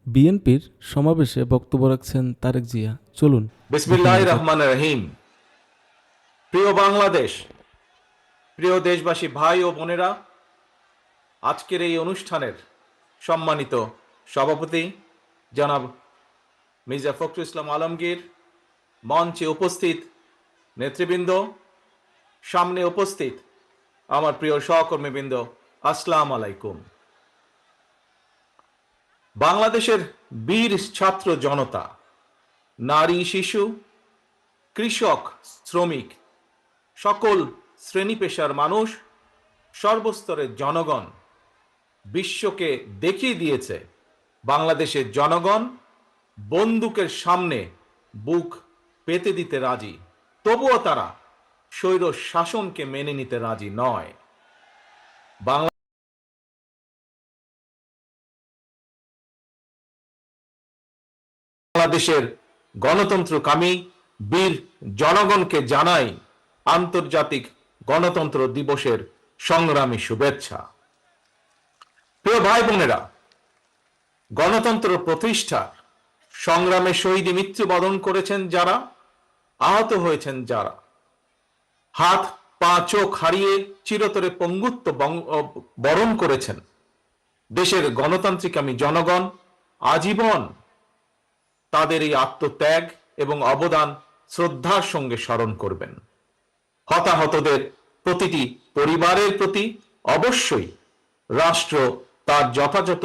বিএনপির সমাবেশে বক্তব্য রাখছেন তারেক জিয়া। চলুন বিসমিল্লাহির রহমানির রহিম। প্রিয় বাংলাদেশ, প্রিয় দেশবাসী, ভাই ও বোনেরা, আজকের এই অনুষ্ঠানের সম্মানিত সভাপতি জনাব মির্জা ফখরুল ইসলাম আলমগীর, মঞ্চে উপস্থিত নেতৃবৃন্দ, সামনে উপস্থিত আমার প্রিয় সহকর্মীবৃন্দ, আসসালামু আলাইকুম। বাংলাদেশের বীর ছাত্র জনতা, নারী, শিশু, কৃষক, শ্রমিক, সকল শ্রেণী পেশার মানুষ, সর্বস্তরের জনগণ বিশ্বকে দেখিয়ে দিয়েছে বাংলাদেশের জনগণ বন্দুকের সামনে বুক পেতে দিতে রাজি, তবুও তারা স্বৈর শাসনকে মেনে নিতে রাজি নয়। বাংলাদেশের গণতন্ত্রকামী বীর জনগণকে জানাই আন্তর্জাতিক গণতন্ত্র দিবসের সংগ্রামী শুভেচ্ছা। প্রিয় ভাই বোনেরা, গণতন্ত্র প্রতিষ্ঠার সংগ্রামে শহীদ মৃত্যুবরণ করেছেন যারা, আহত হয়েছেন যারা, হাত পা চোখ হারিয়ে চিরতরে পঙ্গুত্ব বরণ করেছেন, দেশের গণতান্ত্রিকামী জনগণ আজীবন তাদের এই আত্মত্যাগ এবং অবদান শ্রদ্ধার সঙ্গে স্মরণ করবেন। হতাহতদের প্রতিটি পরিবারের প্রতি অবশ্যই রাষ্ট্র তার যথাযথ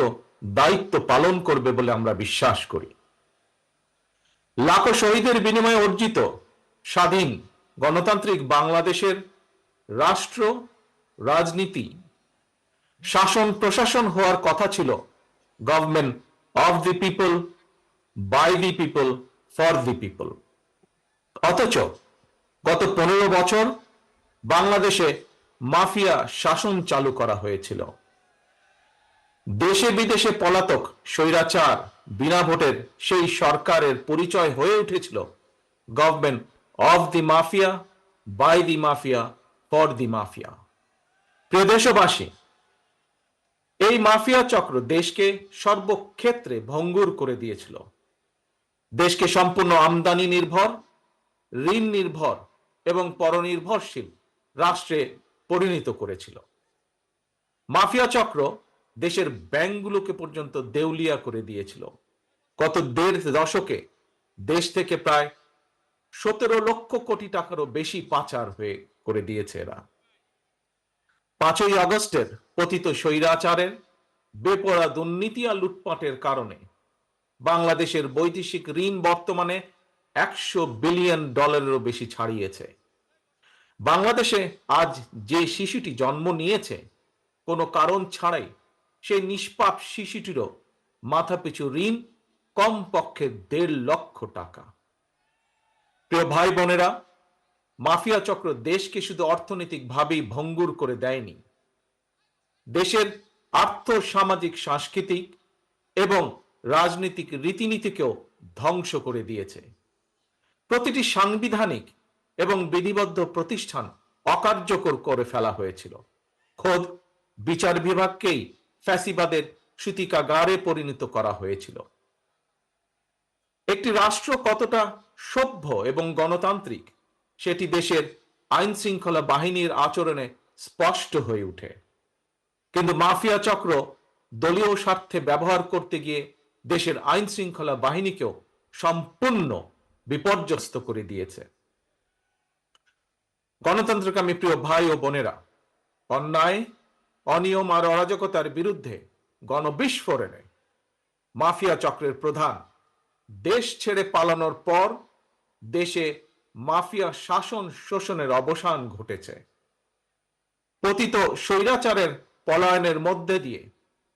দায়িত্ব পালন করবে বলে আমরা বিশ্বাস করি। লাখো শহীদের বিনিময়ে অর্জিত স্বাধীন গণতান্ত্রিক বাংলাদেশের রাষ্ট্র, রাজনীতি, শাসন প্রশাসন হওয়ার কথা ছিল government of the people, by the people, for the people. অথচ গত 15 বছর বাংলাদেশে মাফিয়া শাসন চালু করা হয়েছিল। দেশে বিদেশে পলাতক স্বৈরাচার বিনা ভোটের সেই সরকারের পরিচয় হয়ে উঠেছিল government of the mafia, by the mafia, for the mafia. প্রিয় দেশবাসী, এই মাফিয়া চক্র দেশকে সর্বক্ষেত্রে ভঙ্গুর করে দিয়েছিল। দেশকে সম্পূর্ণ আমদানি নির্ভর, ঋণ নির্ভর এবং পরনির্ভরশীল রাষ্ট্রে পরিণত করেছিল। মাফিয়া চক্র দেশের ব্যাংকগুলোকে পর্যন্ত দেউলিয়া করে দিয়েছিল। গত 1.5 দশকে দেশ থেকে প্রায় 17 লক্ষ কোটি টাকারও বেশি পাচার হয়ে করে দিয়েছে এরা। 5ই আগস্টের পতিত স্বৈরাচারের বেপরোয়া দুর্নীতি আর লুটপাটের কারণে বাংলাদেশের বৈদেশিক ঋণ বর্তমানে $100 বিলিয়ন বেশি ছাড়িয়েছে। বাংলাদেশে আজ যে শিশুটি জন্ম নিয়েছে কোনো কারণ ছাড়াই, সেই নিষ্পাপ শিশুটিরও মাথাপিছু ঋণ কমপক্ষে 1.5 লক্ষ টাকা। প্রিয় ভাই বোনেরা, মাফিয়া চক্র দেশকে শুধু অর্থনৈতিকভাবেই ভঙ্গুর করে দেয়নি, দেশের আর্থ সামাজিক সাংস্কৃতিক এবং রাজনৈতিক রীতিনীতিকেও ধ্বংস করে দিয়েছে। প্রতিটি সাংবিধানিক এবং বিধিবদ্ধ প্রতিষ্ঠান অকার্যকর করে ফেলা হয়েছিল। খোদ বিচার বিভাগকেই ফ্যাসিবাদের সূতিকাগারে পরিণত করা হয়েছিল। একটি রাষ্ট্র কতটা সভ্য এবং গণতান্ত্রিক সেটি দেশের আইন শৃঙ্খলা বাহিনীর আচরণে স্পষ্ট হয়ে ওঠে। কিন্তু মাফিয়া চক্র দলীয় স্বার্থে ব্যবহার করতে গিয়ে দেশের আইন শৃঙ্খলা বাহিনীকেও সম্পূর্ণ বিপর্যস্ত করে দিয়েছে। গণতন্ত্রকামী প্রিয় ভাই ও বোনেরা, অন্যায়, অনিয়ম আর অরাজকতার বিরুদ্ধে গণবিস্ফোরণে মাফিয়া চক্রের প্রধান দেশ ছেড়ে পালানোর পর দেশে মাফিয়া শাসন শোষণের অবসান ঘটেছে। পতিত স্বৈরাচারের পলায়নের মধ্যে দিয়ে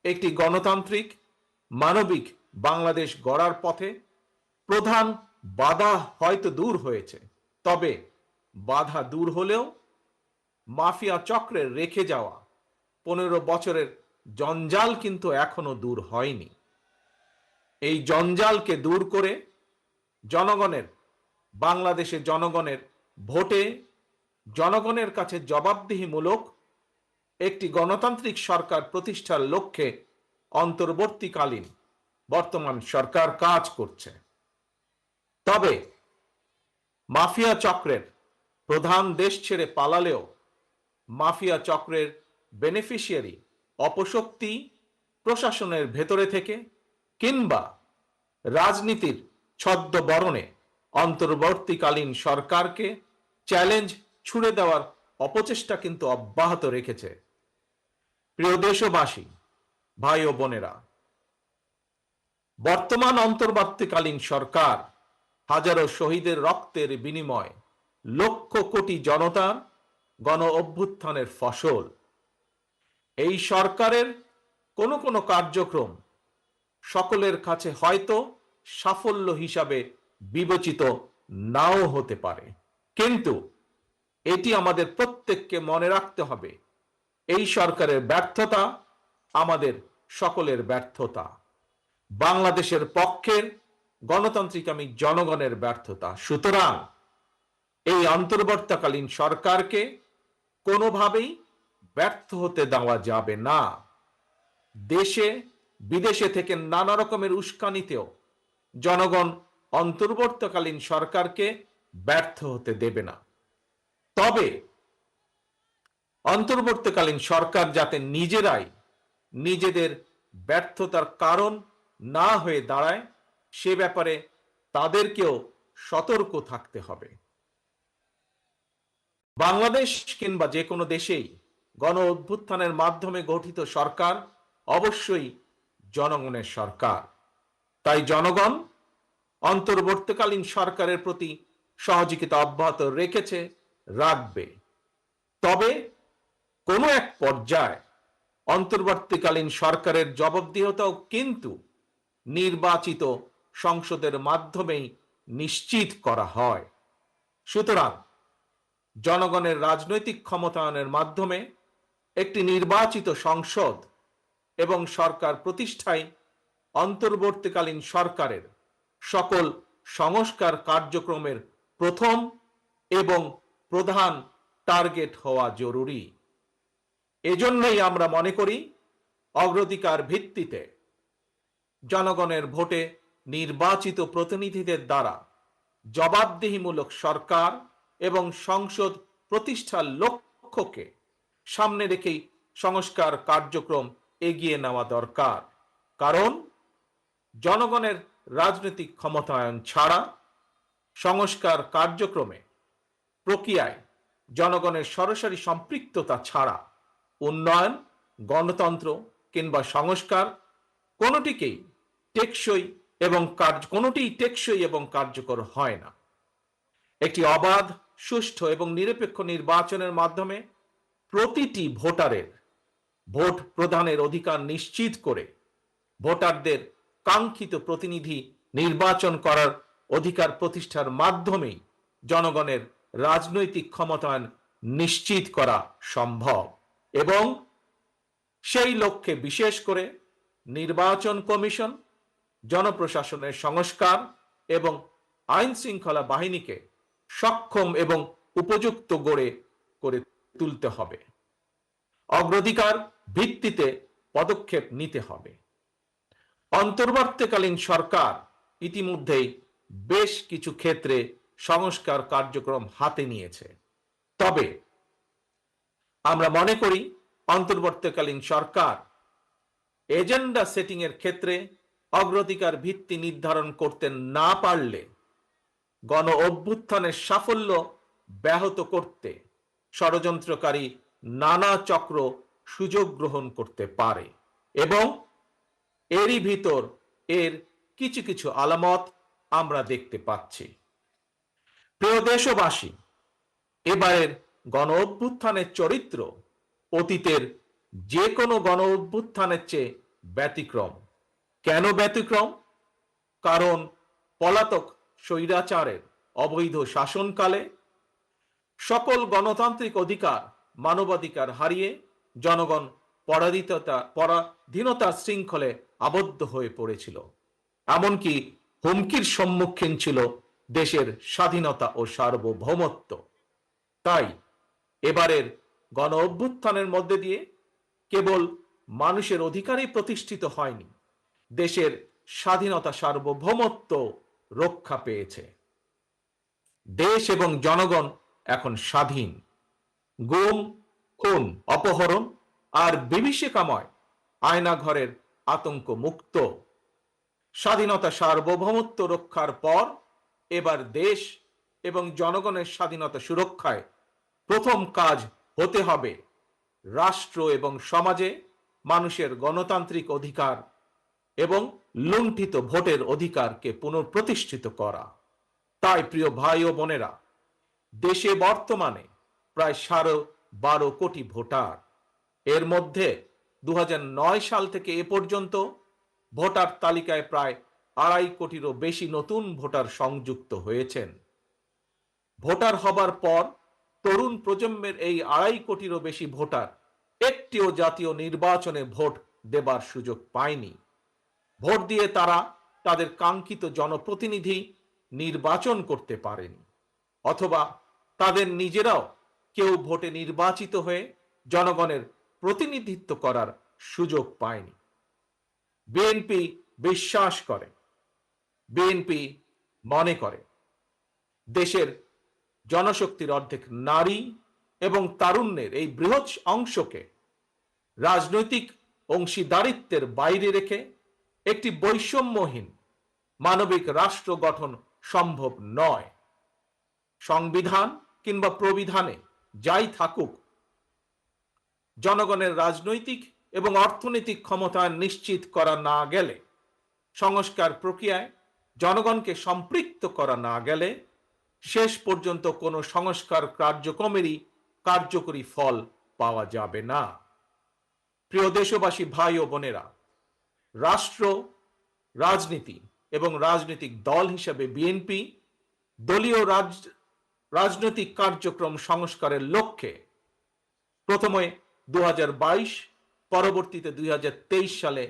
একটি গণতান্ত্রিক মানবিক বাংলাদেশ গড়ার পথে প্রধান বাধা হয়তো দূর হয়েছে, তবে বাধা দূর হলেও মাফিয়া চক্রের রেখে যাওয়া 15 বছরের জঞ্জাল কিন্তু এখনো দূর হয়নি। এই জঞ্জালকে দূর করে জনগণের, বাংলাদেশের জনগণের ভোটে জনগণের কাছে জবাবদিহিমূলক একটি গণতান্ত্রিক সরকার প্রতিষ্ঠার লক্ষ্যে অন্তর্বর্তীকালীন বর্তমান সরকার কাজ করছে। তবে মাফিয়া চক্রের প্রধান দেশ ছেড়ে পালালেও মাফিয়া চক্রের বেনিফিশিয়ারি অপশক্তি প্রশাসনের ভেতরে থেকে কিংবা রাজনীতির ছদ্মবরণে অন্তর্বর্তীকালীন সরকারকে চ্যালেঞ্জ ছুড়ে দেওয়ার অপচেষ্টা কিন্তু অব্যাহত রেখেছে। প্রিয় দেশবাসী, ভাই ও বোনেরা, বর্তমান অন্তর্বর্তীকালীন সরকার হাজারো শহীদের রক্তের বিনিময় লক্ষ কোটি জনতার গণ অভ্যুত্থানের ফসল। এই সরকারের কোনো কোনো কার্যক্রম সকলের কাছে হয়তো সাফল্য হিসাবে বিবেচিত নাও হতে পারে, কিন্তু এটি আমাদের প্রত্যেককে মনে রাখতে হবে, এই সরকারের ব্যর্থতা আমাদের সকলের ব্যর্থতা, বাংলাদেশের পক্ষের গণতান্ত্রিকামী জনগণের ব্যর্থতা। সুতরাং এই অন্তর্বর্তীকালীন সরকারকে কোনোভাবেই ব্যর্থ হতে দেওয়া যাবে না। দেশে বিদেশে থেকে নানা রকমের উস্কানিতেও জনগণ অন্তর্বর্তীকালীন সরকারকে ব্যর্থ হতে দেবে না। তবে অন্তর্বর্তীকালীন সরকার যাতে নিজেরাই নিজেদের ব্যর্থতার কারণ না হয়ে দাঁড়ায়, সে ব্যাপারে তাদেরকেও সতর্ক থাকতে হবে। বাংলাদেশ কিংবা যে কোনো দেশেই গণ অভ্যুত্থানের মাধ্যমে গঠিত সরকার অবশ্যই জনগণের সরকার। তাই জনগণ অন্তর্বর্তীকালীন সরকারের প্রতি সহযোগিতা অব্যাহত রেখেছে, রাখবে। তবে কোনো এক পর্যায়ে অন্তর্বর্তীকালীন সরকারের জবাবদিহিতাও কিন্তু নির্বাচিত সংসদের মাধ্যমেই নিশ্চিত করা হয়। সুতরাং জনগণের রাজনৈতিক ক্ষমতায়নের মাধ্যমে একটি নির্বাচিত সংসদ এবং সরকার প্রতিষ্ঠায় অন্তর্বর্তীকালীন সরকারের সকল সংস্কার কার্যক্রমের প্রথম এবং প্রধান টার্গেট হওয়া জরুরি। এজন্যই আমরা মনে করি অগ্রাধিকার ভিত্তিতে জনগণের ভোটে নির্বাচিত প্রতিনিধিদের দ্বারা জবাবদিহিমূলক সরকার এবং সংসদ প্রতিষ্ঠার লক্ষ্যকে সামনে রেখেই সংস্কার কার্যক্রম এগিয়ে নেওয়া দরকার। কারণ জনগণের রাজনৈতিক ক্ষমতায়ন ছাড়া সংস্কার কার্যক্রমে প্রক্রিয়ায় জনগণের সরাসরি সম্পৃক্ততা ছাড়া উন্নয়ন, গণতন্ত্র কিংবা সংস্কার কোনোটিই টেকসই এবং কার্যকর হয় না। একটি অবাধ, সুষ্ঠু এবং নিরপেক্ষ নির্বাচনের মাধ্যমে প্রতিটি ভোটারের ভোট প্রদানের অধিকার নিশ্চিত করে ভোটারদের কাঙ্ক্ষিত প্রতিনিধি নির্বাচন করার অধিকার প্রতিষ্ঠার মাধ্যমেই জনগণের রাজনৈতিক ক্ষমতায়ন নিশ্চিত করা সম্ভব। এবং সেই লক্ষ্যে বিশেষ করে নির্বাচন কমিশন, জনপ্রশাসনের সংস্কার এবং আইন শৃঙ্খলা বাহিনীকে সক্ষম এবং উপযুক্ত করে তুলতে হবে। অগ্রাধিকার ভিত্তিতে পদক্ষেপ নিতে হবে। অন্তর্বর্তীকালীন সরকার ইতিমধ্যেই বেশ কিছু ক্ষেত্রে সংস্কার কার্যক্রম হাতে নিয়েছে। তবে আমরা মনে করি অন্তর্বর্তীকালীন সরকার এজেন্ডা সেটিং এর ক্ষেত্রে অগ্রাধিকার ভিত্তি নির্ধারণ করতে না পারলে গণ অভ্যুত্থানের সাফল্য ব্যাহত করতে ষড়যন্ত্রকারী নানা চক্র সুযোগ গ্রহণ করতে পারে এবং এরই ভিতর এর কিছু কিছু আলামত আমরা দেখতে পাচ্ছি। প্রিয় দেশবাসী, এবারের গণ অভ্যুত্থানের চরিত্র অতীতের যে কোনো গণ অভ্যুত্থানের চেয়ে ব্যতিক্রম। কেন ব্যতিক্রম? কারণ পলাতক স্বৈরাচারের অবৈধ শাসনকালে সকল গণতান্ত্রিক অধিকার, মানবাধিকার হারিয়ে জনগণ পরাধীনতার শৃঙ্খলে আবদ্ধ হয়ে পড়েছিল। এমনকি হুমকির সম্মুখীন ছিল দেশের স্বাধীনতা ও সার্বভৌমত্ব। তাই এবারের গণ অভ্যুত্থানের মধ্যে দিয়ে কেবল মানুষের অধিকারই প্রতিষ্ঠিত হয়নি, দেশের স্বাধীনতা সার্বভৌমত্ব রক্ষা পেয়েছে। দেশ এবং জনগণ এখন স্বাধীন। গুম, খুন, অপহরণ আর বিভীষিকাময় আয়নাঘরের আতঙ্ক মুক্ত। স্বাধীনতা সার্বভৌমত্ব রক্ষার পর এবার দেশ এবং জনগণের স্বাধীনতা সুরক্ষায় প্রথম কাজ হতে হবে রাষ্ট্র এবং সমাজে মানুষের গণতান্ত্রিক অধিকার এবং লুণ্ঠিত ভোটের অধিকারকে পুনঃপ্রতিষ্ঠিত করা। তাই প্রিয় ভাই ও বোনেরা, দেশে বর্তমানে প্রায় 12.5 কোটি ভোটার। এর মধ্যে 2009 সাল থেকে এ পর্যন্ত ভোটার তালিকায় প্রায় 2.5 কোটিরও বেশি নতুন ভোটার সংযুক্ত হয়েছেন। ভোটার হবার পর তরুণ প্রজন্মের এই 2.5 কোটিরও বেশি ভোটার একটিও জাতীয় নির্বাচনে ভোট দেবার সুযোগ পায়নি। ভোট দিয়ে তারা তাদের কাঙ্ক্ষিত জনপ্রতিনিধি নির্বাচন করতে পারেনি, অথবা তাদের নিজেরাও কেউ ভোটে নির্বাচিত হয়ে জনগণের প্রতিনিধিত্ব করার সুযোগ পায়নি। বিএনপি বিশ্বাস করে, বিএনপি মনে করে দেশের জনশক্তির অর্ধেক নারী এবং তারুণ্যের এই বৃহৎ অংশকে রাজনৈতিক অংশীদারিত্বের বাইরে রেখে একটি বৈষম্যহীন মানবিক রাষ্ট্র গঠন সম্ভব নয়। সংবিধান কিংবা প্রবিধানে যাই থাকুক, জনগণের রাজনৈতিক এবং অর্থনৈতিক ক্ষমতা নিশ্চিত করা না গেলে, সংস্কার প্রক্রিয়ায় জনগণকে সম্পৃক্ত করা না গেলে শেষ পর্যন্ত কোনো সংস্কার কার্যক্রমেরই কার্যকরী ফল পাওয়া যাবে না। প্রিয় দেশবাসী, ভাই ও বোনেরা, রাষ্ট্র, রাজনীতি এবং রাজনৈতিক দল হিসেবে বিএনপি দলীয় রাজনৈতিক কার্যক্রম সংস্কারের লক্ষ্যে প্রথমে 2022, পরবর্তীতে 2023 সালে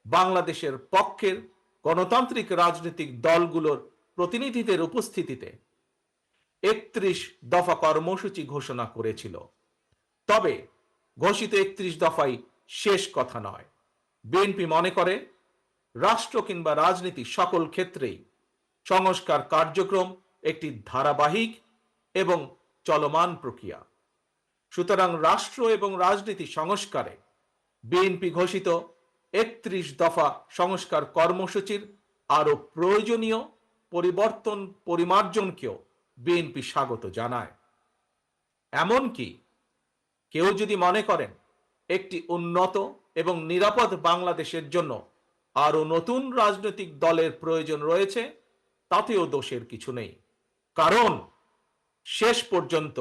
বাংলাদেশের পক্ষের গণতান্ত্রিক রাজনৈতিক দলগুলোর প্রতিনিধিদের উপস্থিতিতে 31 দফা কর্মসূচি ঘোষণা করেছিল। তবে ঘোষিত 31 দফাই শেষ কথা নয়। বিএনপি মনে করে রাষ্ট্র কিংবা রাজনীতি সকল ক্ষেত্রেই সংস্কার কার্যক্রম একটি ধারাবাহিক এবং চলমান প্রক্রিয়া। সুতরাং রাষ্ট্র এবং রাজনীতি সংস্কারে বিএনপি ঘোষিত 31 দফা সংস্কার কর্মসূচির আরো প্রয়োজনীয় পরিবর্তন পরিমার্জনকেও বিএনপি স্বাগত জানায়। এমনকি কেউ যদি মনে করেন একটি উন্নত এবং নিরাপদ বাংলাদেশের জন্য আরো নতুন রাজনৈতিক দলের প্রয়োজন রয়েছে, তাতেও দোষের কিছু নেই। কারণ শেষ পর্যন্ত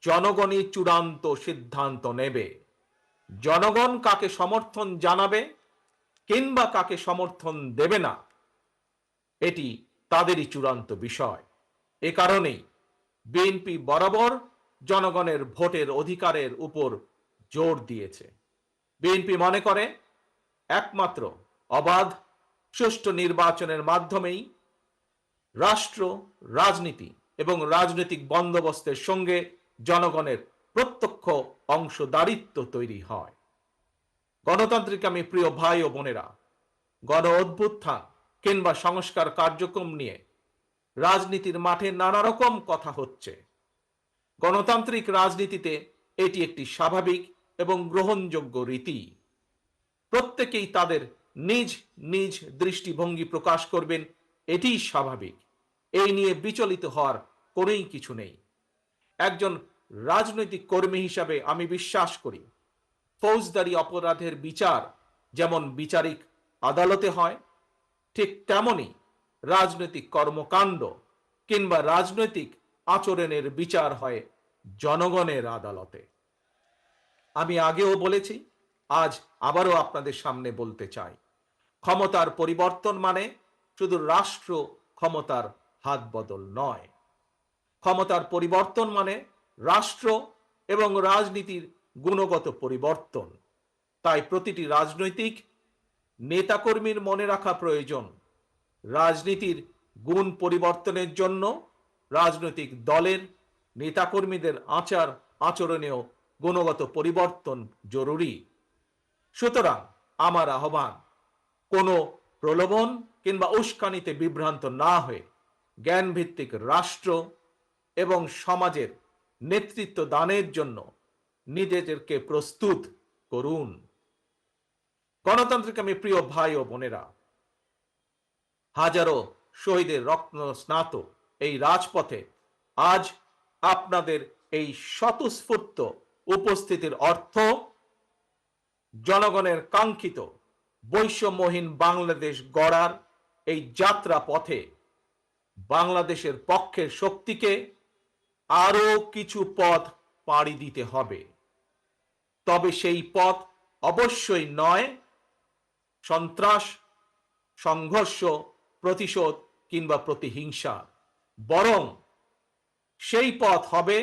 জনগণই চূড়ান্ত সিদ্ধান্ত নেবে। জনগণ কাকে সমর্থন জানাবে কিংবা কাকে সমর্থন দেবে না, এটি তাদেরই চূড়ান্ত বিষয়। এ কারণেই বিএনপি বরাবর জনগণের ভোটের অধিকারের উপর জোর দিয়েছে। বিএনপি মনে করে একমাত্র অবাধ, সুষ্ঠু নির্বাচনের মাধ্যমেই রাষ্ট্র, রাজনীতি এবং রাজনৈতিক বন্দোবস্তের সঙ্গে জনগণের প্রত্যক্ষ অংশদারিত্ব তৈরি হয়। গণতান্ত্রিক আমি প্রিয় ভাই ও বোনেরা, গণ অভ্যুত্থান কিংবা সংস্কার কার্যক্রম নিয়ে রাজনীতির মাঠে নানা রকম কথা হচ্ছে। গণতান্ত্রিক রাজনীতিতে এটি একটি স্বাভাবিক এবং গ্রহণযোগ্য রীতি। প্রত্যেকেই তাদের নিজ নিজ দৃষ্টিভঙ্গি প্রকাশ করবেন, এটিই স্বাভাবিক। এই নিয়ে বিচলিত হওয়ার কোনোই কিছু নেই। একজন রাজনৈতিক কর্মী হিসাবে আমি বিশ্বাস করি, ফৌজদারি অপরাধের বিচার যেমন বিচারিক আদালতে হয়, ঠিক তেমনি রাজনৈতিক কর্মকাণ্ড কিংবা রাজনৈতিক আচরণের বিচার হয় জনগণের আদালতে। আমি আগেও বলেছি, আজ আবারও আপনাদের সামনে বলতে চাই, ক্ষমতার পরিবর্তন মানে শুধু রাষ্ট্র ক্ষমতার হাত বদল নয়। ক্ষমতার পরিবর্তন মানে রাষ্ট্র এবং রাজনীতির গুণগত পরিবর্তন। তাই প্রতিটি রাজনৈতিক নেতাকর্মীর মনে রাখা প্রয়োজন, রাজনীতির গুণ পরিবর্তনের জন্য রাজনৈতিক দলের নেতাকর্মীদের আচার আচরণেও গুণগত পরিবর্তন জরুরি। সুতরাং আমার আহ্বান, কোনো প্রলোভন কিংবা উস্কানিতে বিভ্রান্ত না হয়ে জ্ঞানভিত্তিক রাষ্ট্র এবং সমাজের নেতৃত্ব দানের জন্য নিজেদেরকে প্রস্তুত করুন। গণতান্ত্রিক আমি প্রিয় ভাই ও বোনেরা, হাজারো শহীদের রক্ত স্নাত এই রাজপথে আজ আপনাদের এই স্বতঃস্ফূর্ত উপস্থিতির অর্থ জনগণের কাঙ্ক্ষিত বৈষম্যহীন বাংলাদেশ গড়ার এই যাত্রা পথে বাংলাদেশের পক্ষের শক্তিকে আরো কিছু পথ পাড়ি দিতে হবে। তবে সেই পথ অবশ্যই নয় সন্ত্রাস, সংঘর্ষ, প্রতিশোধ কিংবা প্রতিহিংসা, বরং সেই পথ হবে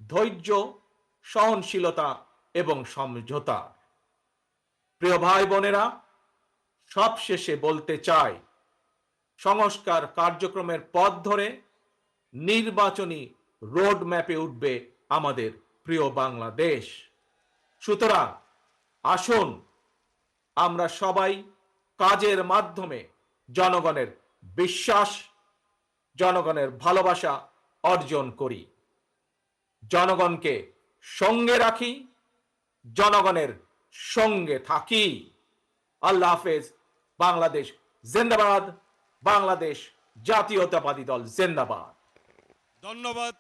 ধৈর্য, সহনশীলতা এবং সমঝোতা। প্রিয় ভাই বোনেরা, সবশেষে বলতে চাই, সংস্কার কার্যক্রমের পথ ধরে নির্বাচনী রোড ম্যাপে উঠবে আমাদের প্রিয় বাংলাদেশ। সুতরাং আসুন আমরা সবাই কাজের মাধ্যমে জনগণের বিশ্বাস, জনগণের ভালোবাসা অর্জন করি, জনগণকে সঙ্গে রাখি, জনগণের সঙ্গে থাকি। আল্লাহ হাফেজ। বাংলাদেশ জিন্দাবাদ। বাংলাদেশ জাতীয়তাবাদী দল জিন্দাবাদ। ধন্যবাদ।